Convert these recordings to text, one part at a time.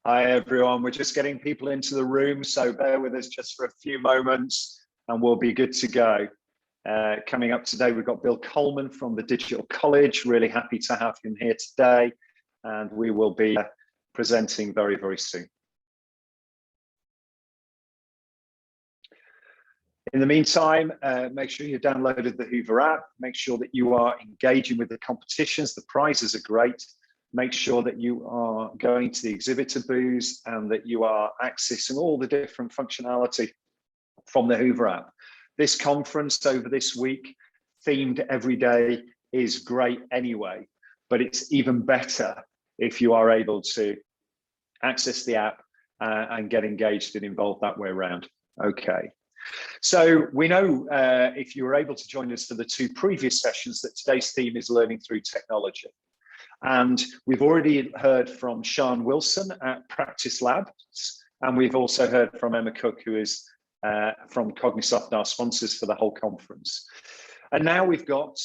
Hi, everyone. We're just getting people into the room, so bear with us just for a few moments and we'll be good to go. Coming up today, we've got Bill Coleman from the Digital College. Really happy to have him here today, and we will be presenting very, very soon. In the meantime, make sure you've downloaded the Hoover app. Make sure that you are engaging with the competitions. The prizes are great. Make sure that you are going to the exhibitor booths and that you are accessing all the different functionality from the Hoover app. This conference over this week, themed every day, is great anyway, but it's even better if you are able to access the app and get engaged and involved that way around. Okay. So we know if you were able to join us for the two previous sessions that today's theme is learning through technology. And we've already heard from Sian Wilson at Practice Labs, and we've also heard from Emma Cook, who is from Cognisoft, our sponsors for the whole conference. And now we've got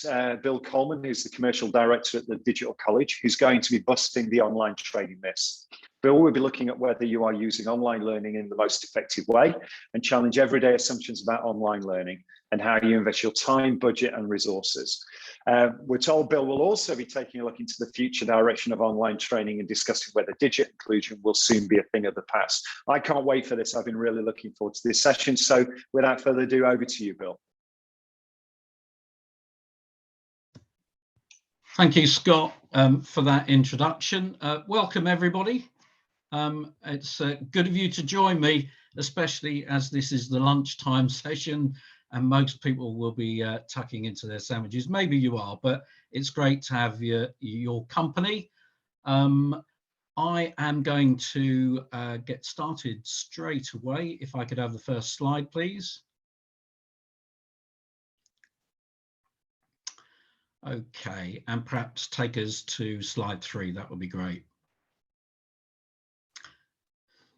Bill Coleman, who's the commercial director at the Digital College, who's going to be busting the online training myths. Bill will be looking at whether you are using online learning in the most effective way and challenge everyday assumptions about online learning and how you invest your time, budget, and resources. We're told Bill will also be taking a look into the future direction of online training and discussing whether digital inclusion will soon be a thing of the past. I can't wait for this. I've been really looking forward to this session. So without further ado, over to you, Bill. Thank you, Scott, for that introduction. Welcome, everybody. It's good of you to join me, especially as this is the lunchtime session and most people will be tucking into their sandwiches. Maybe you are, but it's great to have your company. I am going to get started straight away. If I could have the first slide, please. Okay, and perhaps take us to slide 3. That would be great.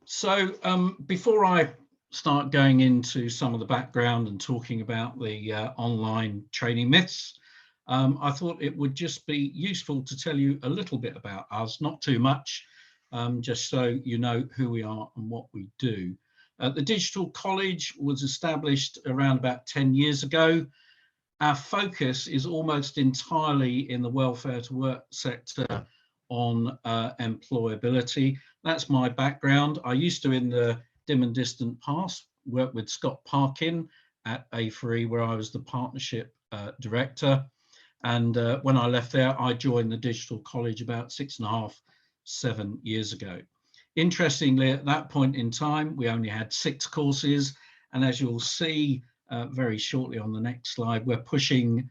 So before I start going into some of the background and talking about the online training myths, I thought it would just be useful to tell you a little bit about us, not too much, just so you know who we are and what we do. The Digital College was established around about 10 years ago. Our focus is almost entirely in the welfare to work sector on employability. That's my background. I used to, in the dim and distant past, work with Scott Parkin at A3, where I was the partnership director. And when I left there, I joined the Digital College about 6.5, 7 years ago. Interestingly, at that point in time, we only had 6 courses. And as you'll see very shortly on the next slide, we're pushing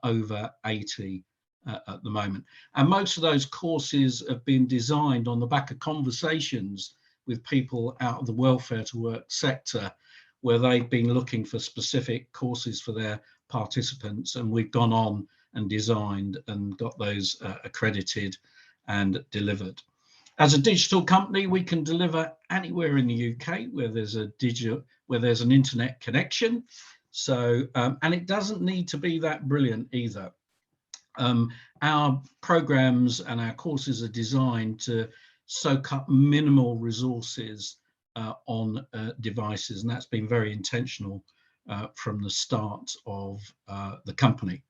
over 80 at the moment. And most of those courses have been designed on the back of conversations with people out of the welfare to work sector, where they've been looking for specific courses for their participants, and we've gone on and designed and got those accredited and delivered. As a digital company, we can deliver anywhere in the UK where there's an internet connection. So and it doesn't need to be that brilliant either. Our programs and our courses are designed to soak up minimal resources on devices, and that's been very intentional from the start of the company.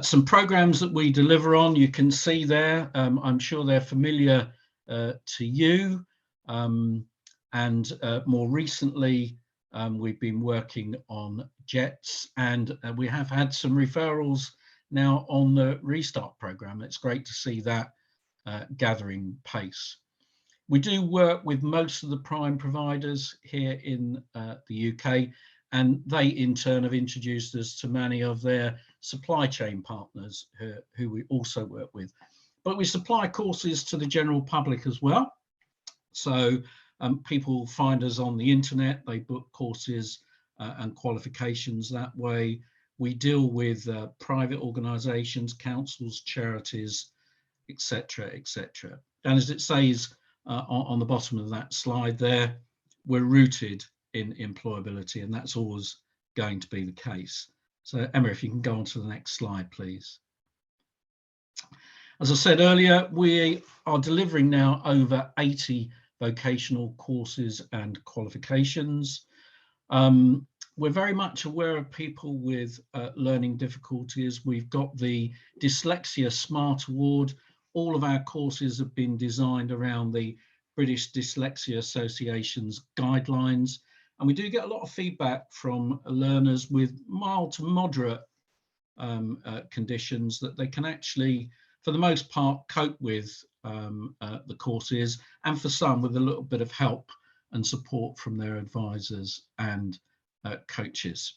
Some programs that we deliver on, you can see there. I'm sure they're familiar to you, and more recently we've been working on JETS, and we have had some referrals now on the Restart program. It's great to see that gathering pace. We do work with most of the prime providers here in the UK, and they in turn have introduced us to many of their supply chain partners who we also work with. But we supply courses to the general public as well. So people find us on the internet, they book courses and qualifications that way. We deal with private organisations, councils, charities, etc., etc. And as it says on the bottom of that slide there, we're rooted in employability, and that's always going to be the case. So Emma, if you can go on to the next slide, please. As I said earlier, we are delivering now over 80 vocational courses and qualifications. We're very much aware of people with learning difficulties. We've got the Dyslexia Smart Award. All of our courses have been designed around the British Dyslexia Association's guidelines. And we do get a lot of feedback from learners with mild to moderate conditions that they can actually, for the most part, cope with the courses, and for some with a little bit of help and support from their advisors and coaches.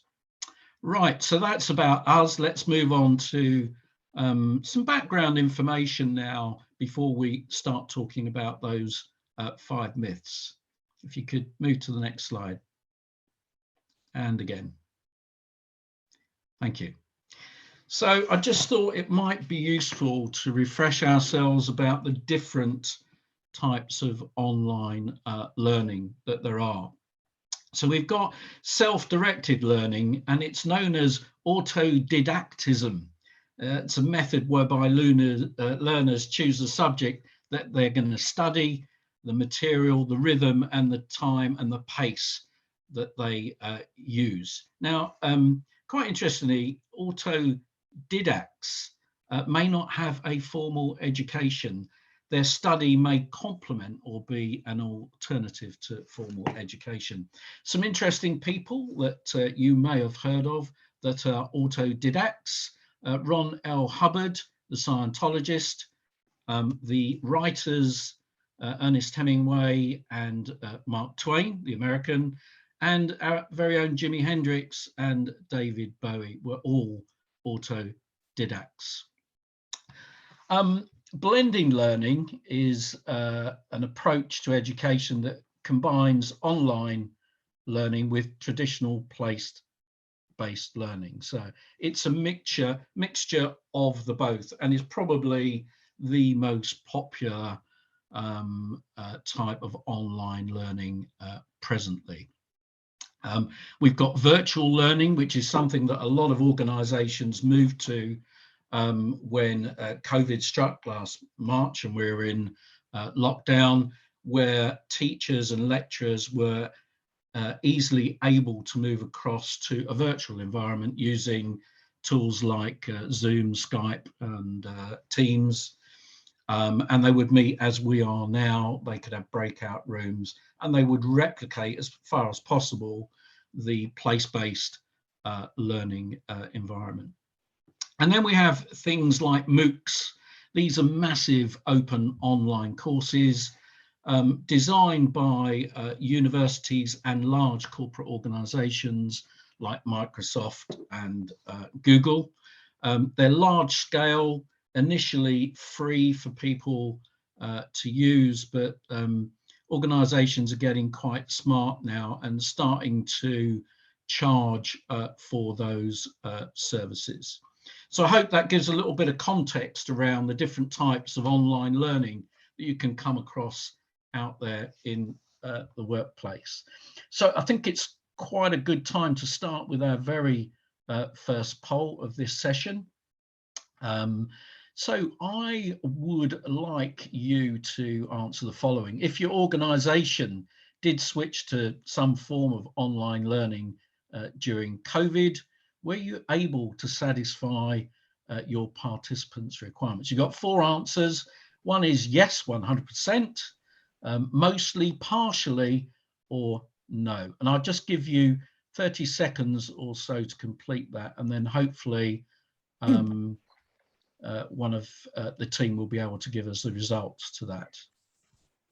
Right, so that's about us. Let's move on to some background information now before we start talking about those 5 myths. If you could move to the next slide. And again. Thank you. So I just thought it might be useful to refresh ourselves about the different types of online learning that there are. So we've got self-directed learning, and it's known as autodidactism. It's a method whereby learners choose a subject that they're going to study, the material, the rhythm, and the time and the pace that they use. Now, quite interestingly, autodidacts may not have a formal education. Their study may complement or be an alternative to formal education. Some interesting people that you may have heard of that are autodidacts: Ron L. Hubbard, the Scientologist, the writers Ernest Hemingway and Mark Twain, the American, and our very own Jimi Hendrix and David Bowie were all autodidacts. Blending learning is an approach to education that combines online learning with traditional place-based learning. So it's a mixture of the both, and is probably the most popular type of online learning presently. We've got virtual learning, which is something that a lot of organizations moved to when COVID struck last March and we were in lockdown, where teachers and lecturers were easily able to move across to a virtual environment using tools like Zoom, Skype and Teams. And they would meet as we are now. They could have breakout rooms, and they would replicate as far as possible the place-based learning environment. And then we have things like Moocs. These are massive open online courses designed by universities and large corporate organizations like Microsoft and Google. They're large scale, initially free for people to use, but organizations are getting quite smart now and starting to charge for those services. So I hope that gives a little bit of context around the different types of online learning that you can come across out there in the workplace. So I think it's quite a good time to start with our very first poll of this session. So I would like you to answer the following. If your organization did switch to some form of online learning during COVID, were you able to satisfy your participants' requirements? You've got 4 answers. One is yes, 100%, mostly, partially, or no. And I'll just give you 30 seconds or so to complete that, and then hopefully one of the team will be able to give us the results to that.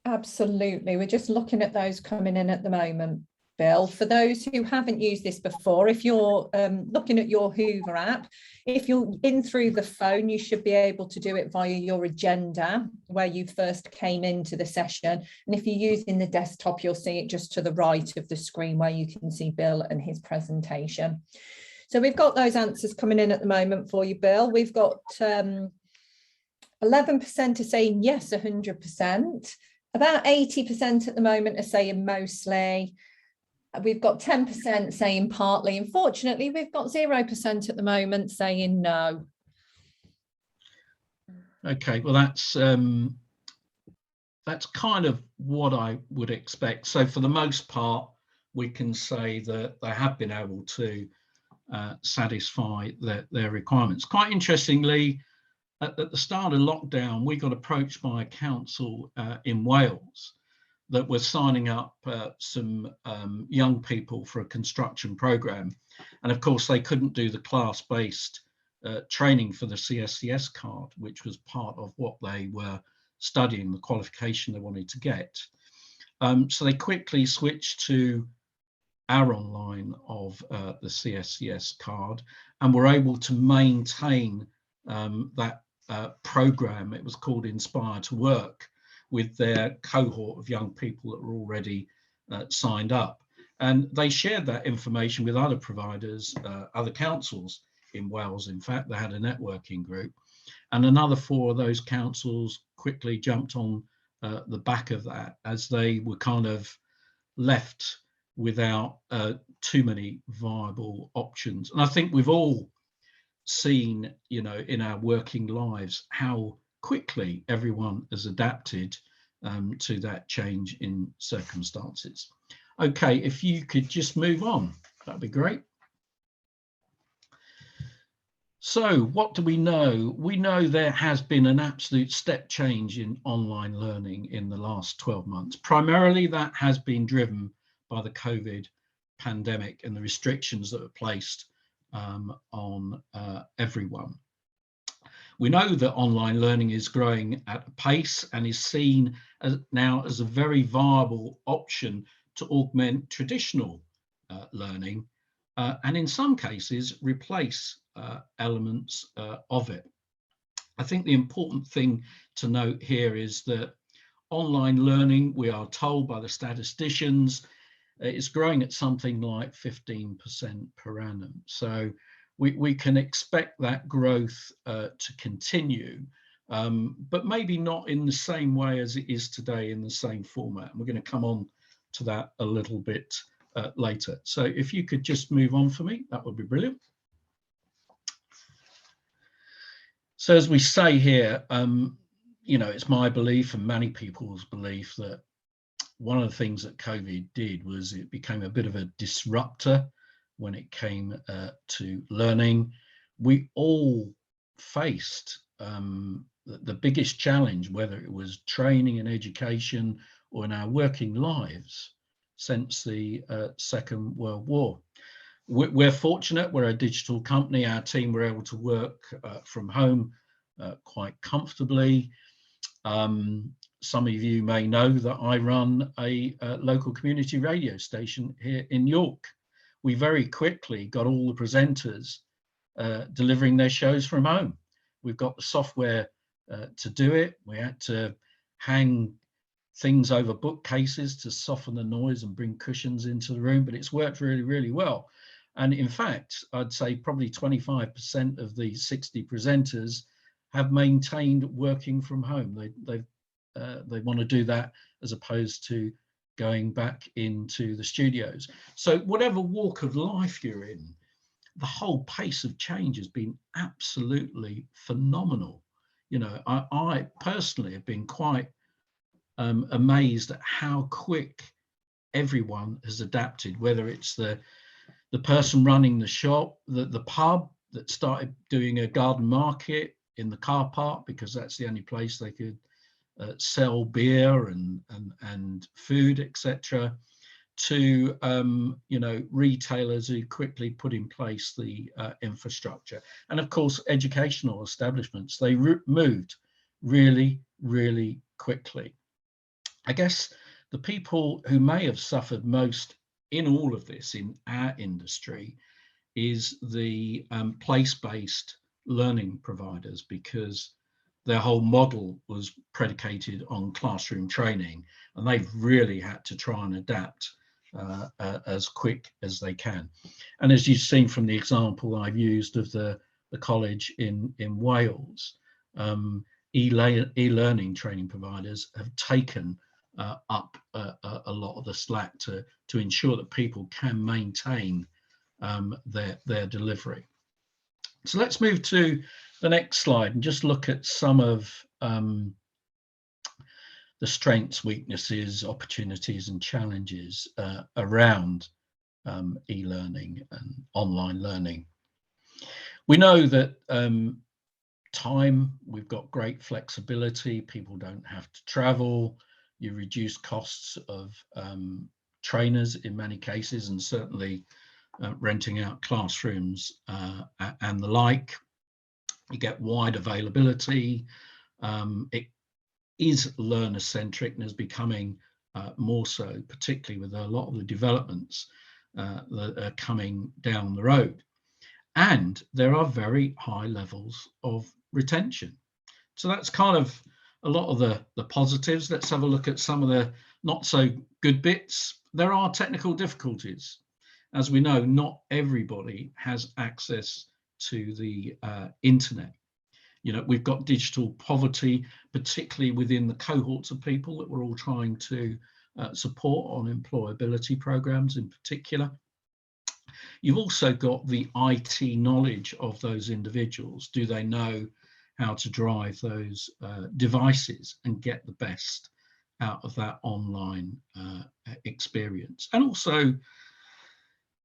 Absolutely. We're just looking at those coming in at the moment, Bill. For those who haven't used this before, if you're looking at your Hoover app, if you're in through the phone, you should be able to do it via your agenda where you first came into the session. And if you're using the desktop, you'll see it just to the right of the screen where you can see Bill and his presentation. So we've got those answers coming in at the moment for you, Bill. We've got 11% are saying yes, 100%. About 80% at the moment are saying mostly. We've got 10% saying partly. Unfortunately, we've got 0% at the moment saying no. Okay, well, that's that's kind of what I would expect. So for the most part, we can say that they have been able to satisfy their requirements. Quite interestingly, at the start of lockdown, we got approached by a council in Wales that were signing up some young people for a construction program. And of course, they couldn't do the class-based training for the CSCS card, which was part of what they were studying, the qualification they wanted to get. So they quickly switched to our online of the CSCS card and were able to maintain that program. It was called Inspire to Work, with their cohort of young people that were already signed up. And they shared that information with other providers, other councils in Wales. In fact, they had a networking group, and another 4 of those councils quickly jumped on the back of that, as they were kind of left without too many viable options. And I think we've all seen, you know, in our working lives, how quickly everyone has adapted to that change in circumstances. Okay, if you could just move on, that'd be great. So what do we know? We know there has been an absolute step change in online learning in the last 12 months. Primarily that has been driven by the COVID pandemic and the restrictions that were placed on everyone. We know that online learning is growing at a pace and is seen now as a very viable option to augment traditional learning and in some cases replace elements of it. I think the important thing to note here is that online learning, we are told by the statisticians, is growing at something like 15% per annum. So we can expect that growth to continue, but maybe not in the same way as it is today, in the same format. And we're going to come on to that a little bit later. So if you could just move on for me, that would be brilliant. So as we say here, you know, it's my belief and many people's belief that one of the things that COVID did was it became a bit of a disruptor when it came to learning. We all faced the biggest challenge, whether it was training and education or in our working lives, since the Second World War. We're fortunate, we're a digital company. Our team were able to work from home quite comfortably. Some of you may know that I run a local community radio station here in York. We very quickly got all the presenters delivering their shows from home. We've got the software to do it. We had to hang things over bookcases to soften the noise and bring cushions into the room, but it's worked really, really well. And in fact, I'd say probably 25% of the 60 presenters have maintained working from home. They want to do that as opposed to going back into the studios. So whatever walk of life you're in, the whole pace of change has been absolutely phenomenal. You know, I personally have been quite amazed at how quick everyone has adapted, whether it's the person running the shop, the pub that started doing a garden market in the car park because that's the only place they could sell beer and food, etc., to you know, retailers who quickly put in place the infrastructure, and of course educational establishments. They moved really, really quickly. I guess the people who may have suffered most in all of this in our industry is the place-based learning providers, because their whole model was predicated on classroom training, and they've really had to try and adapt as quick as they can. And as you've seen from the example I've used of the college in Wales, e-learning training providers have taken up a lot of the slack to ensure that people can maintain their delivery. So let's move to the next slide and just look at some of the strengths, weaknesses, opportunities and challenges around e-learning and online learning. We know that we've got great flexibility, people don't have to travel, you reduce costs of trainers in many cases, and certainly renting out classrooms and the like. You get wide availability. It is learner-centric and is becoming more so, particularly with a lot of the developments that are coming down the road. And there are very high levels of retention. So that's kind of a lot of the positives. Let's have a look at some of the not so good bits. There are technical difficulties. As we know, not everybody has access to the internet. You know, we've got digital poverty, particularly within the cohorts of people that we're all trying to support on employability programs in particular. You've also got the IT knowledge of those individuals. Do they know how to drive those devices and get the best out of that online experience? And also,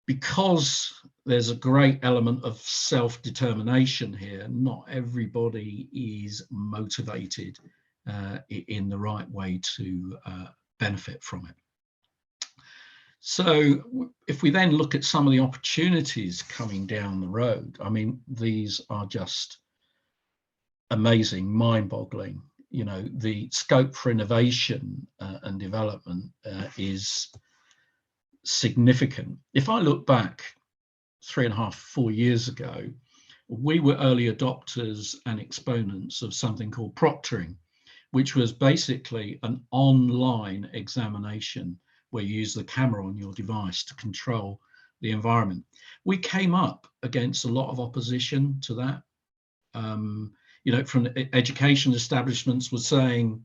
because there's a great element of self-determination here, not everybody is motivated in the right way to benefit from it. So if we then look at some of the opportunities coming down the road, I mean, these are just amazing, mind-boggling. You know, the scope for innovation and development is significant. If I look back 3.5, 4 years ago, we were early adopters and exponents of something called proctoring, which was basically an online examination where you use the camera on your device to control the environment. We came up against a lot of opposition to that. You know, from the education establishments were saying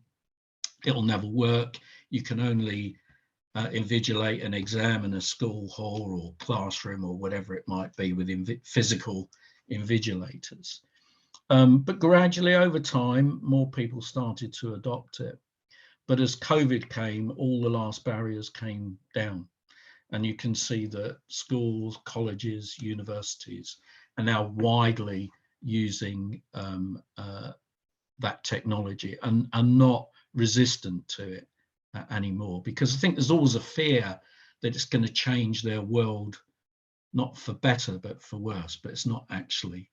it'll never work. You can only invigilate an exam in a school hall or classroom or whatever it might be with physical invigilators. But gradually over time, more people started to adopt it. But as COVID came, all the last barriers came down. And you can see that schools, colleges, universities are now widely using that technology and are not resistant to it anymore, because I think there's always a fear that it's going to change their world, not for better, but for worse. But it's not actually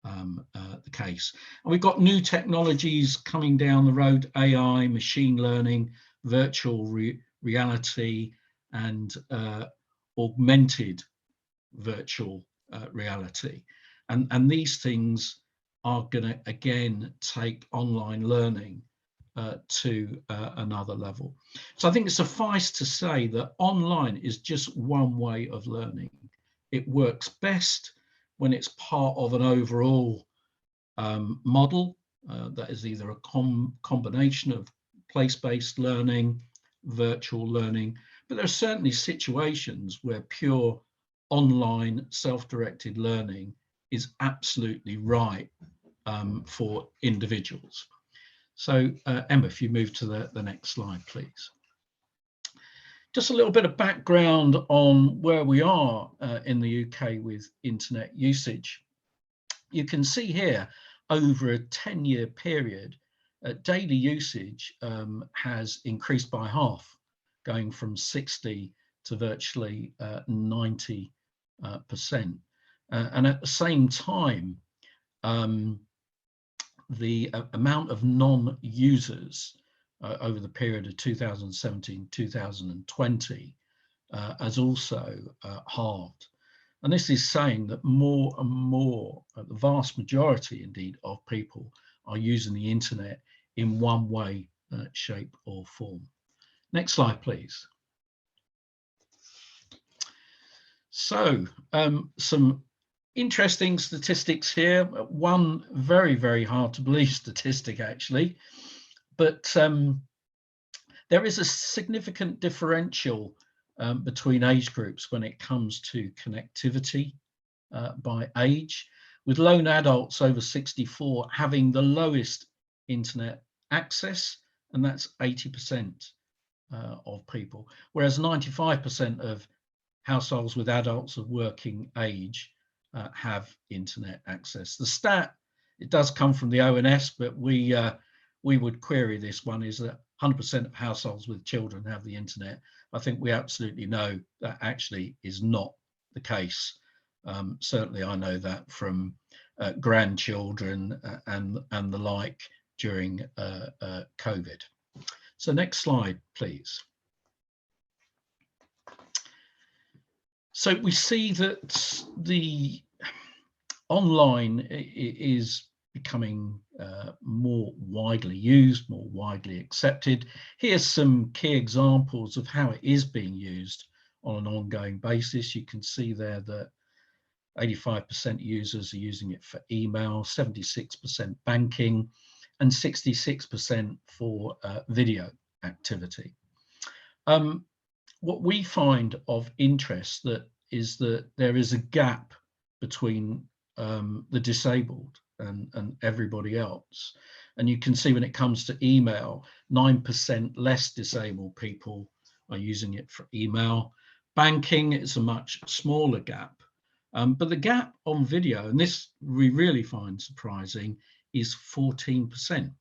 the case. And we've got new technologies coming down the road: AI, machine learning, virtual reality, and augmented virtual reality. And these things are going to again take online learning to another level. So I think it's suffice to say that online is just one way of learning. It works best when it's part of an overall model that is either a combination of place-based learning, virtual learning, but there are certainly situations where pure online self-directed learning is absolutely right for individuals. So Emma, if you move to the next slide, please. Just a little bit of background on where we are in the UK with internet usage. You can see here, over a 10-year period, daily usage has increased by half, going from 60 to virtually 90%. And at the same time, the amount of non-users over the period of 2017-2020 has also halved. And this is saying that more and more, the vast majority indeed of people are using the internet in one way, shape or form. Next slide, please. So some interesting statistics here. One very, very hard to believe statistic actually, but there is a significant differential between age groups when it comes to connectivity by age, with lone adults over 64 having the lowest internet access and that's 80% of people, whereas 95% of households with adults of working age have internet access. The stat, it does come from the ONS, but we would query this one, is that 100% of households with children have the internet. I think we absolutely know that actually is not the case. Certainly I know that from grandchildren and the like during COVID. So next slide, please. So we see that the online is becoming more widely used, more widely accepted. Here's some key examples of how it is being used on an ongoing basis. You can see there that 85% users are using it for email, 76% banking, and 66% for video activity. What we find of interest is that there is a gap between the disabled and everybody else. And you can see when it comes to email, 9% less disabled people are using it for email. Banking is a much smaller gap. But the gap on video, and this we really find surprising, is 14%.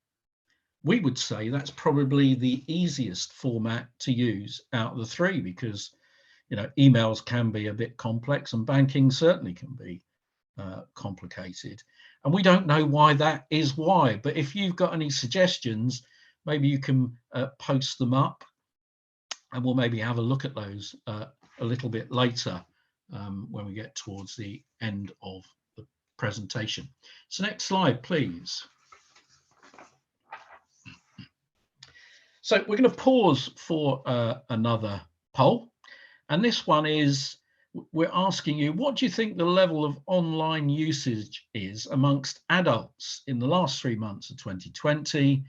We would say that's probably the easiest format to use out of the three, because emails can be a bit complex and banking certainly can be complicated. And we don't know why that is why, but if you've got any suggestions, maybe you can post them up and we'll maybe have a look at those a little bit later when we get towards the end of the presentation. So next slide, please. So we're going to pause for another poll. And this one is, we're asking you, what do you think the level of online usage is amongst adults in the last 3 months of 2020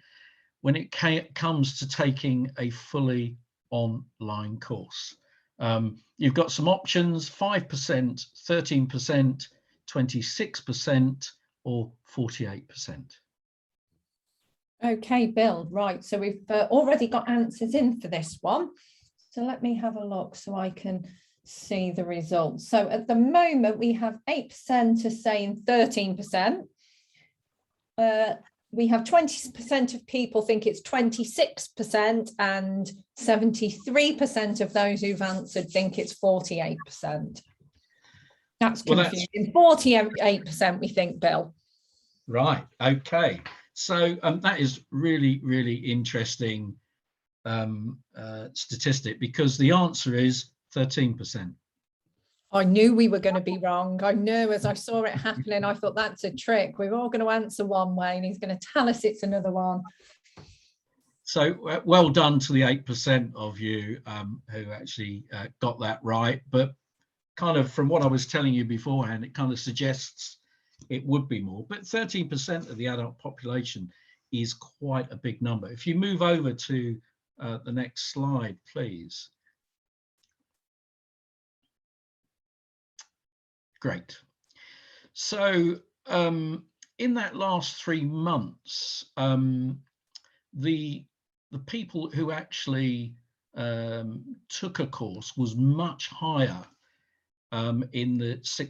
when it comes to taking a fully online course? You've got some options: 5%, 13%, 26%, or 48%. Okay, Bill, right. So we've already got answers in for this one. So let me have a look so I can see the results. So at the moment, we have 8% are saying 13%. We have 20% of people think it's 26%, and 73% of those who've answered think it's 48%. That's confusing. 48% we think, Bill. Right, okay. So that is really, really interesting statistic, because the answer is 13%. I knew we were going to be wrong. I knew as I saw it happening, I thought that's a trick. We're all going to answer one way and he's going to tell us it's another one. So well done to the 8% of you who actually got that right. But kind of from what I was telling you beforehand, it kind of suggests it would be more. But 13% of the adult population is quite a big number. If you move over to the next slide, please. Great. So in that last 3 months, the people who actually took a course was much higher in the